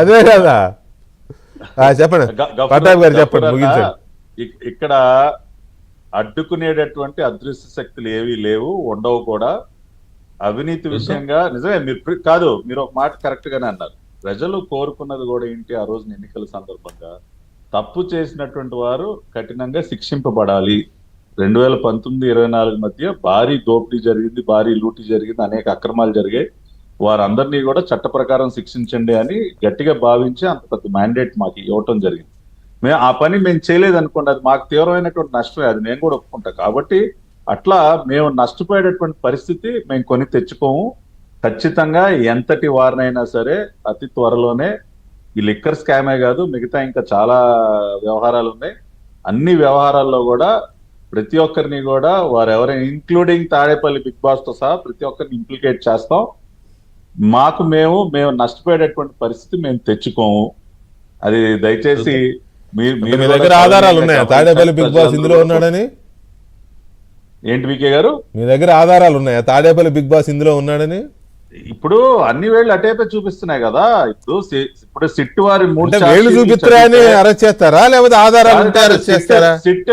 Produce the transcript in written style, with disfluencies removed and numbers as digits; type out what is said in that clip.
అదే కదా. చెప్పండి పట్టాభి గారు, చెప్పండి, ముగించండి. ఇక్కడ అడ్డుకునేటటువంటి అదృశ్య శక్తులు ఏవీ లేవు, ఉండవు కూడా. అవినీతి విషయంగా నిజమే, మీరు కాదు, మీరు ఒక మాట కరెక్ట్ గానే అన్నారు. ప్రజలు కోరుకున్నది కూడా ఏంటి, ఆ రోజున ఎన్నికల సందర్భంగా తప్పు చేసినటువంటి వారు కఠినంగా శిక్షింపబడాలి. 2019-24 మధ్య భారీ దోపిడీ జరిగింది, భారీ లూటీ జరిగింది, అనేక అక్రమాలు జరిగాయి. వారందరినీ కూడా చట్ట ప్రకారం శిక్షించండి అని గట్టిగా భావించి అంత పెద్ద మ్యాండేట్ మాకు ఇవ్వటం జరిగింది. ఆ పని మేము చేయలేదు అనుకోండి, అది మాకు తీవ్రమైనటువంటి నష్టమే, అది నేను కూడా ఒప్పుకుంటా. కాబట్టి అట్లా మేము నష్టపోయేటటువంటి పరిస్థితి మేము కొని తెచ్చుకోము. ఖచ్చితంగా ఎంతటి వారినైనా సరే అతి త్వరలోనే, ఈ లిక్కర్ స్కామే కాదు, మిగతా ఇంకా చాలా వ్యవహారాలు ఉన్నాయి, అన్ని వ్యవహారాల్లో కూడా ప్రతి ఒక్కరిని కూడా వారెవరైనా, ఇంక్లూడింగ్ తాడేపల్లి బిగ్ బాస్ తో సహా ప్రతి ఒక్కరిని ఇంప్లికేట్ చేస్తాం. మేము నష్టపోయేటటువంటి పరిస్థితి మేము తెచ్చుకోము. అది దయచేసి మీ దగ్గర ఆధారాలు ఉన్నాయా తాడేపల్లి బిగ్ బాస్ ఇందులో ఉన్నాడని? ఏంటి వికే గారు, మీ దగ్గర ఆధారాలు ఉన్నాయా తాడేపల్లి బిగ్ బాస్ ఇందులో ఉన్నాడని? ఇప్పుడు అన్ని వేళ్ళు అటేపే చూపిస్తున్నాయి కదా. ఇప్పుడు సిట్ వారి 3 వేళ్ళు చూపిస్తారని అరెస్ట్ చేస్తారా, లేకపోతే ఆధారాలు ఉంటే అరెస్ట్ చేస్తారా? సిట్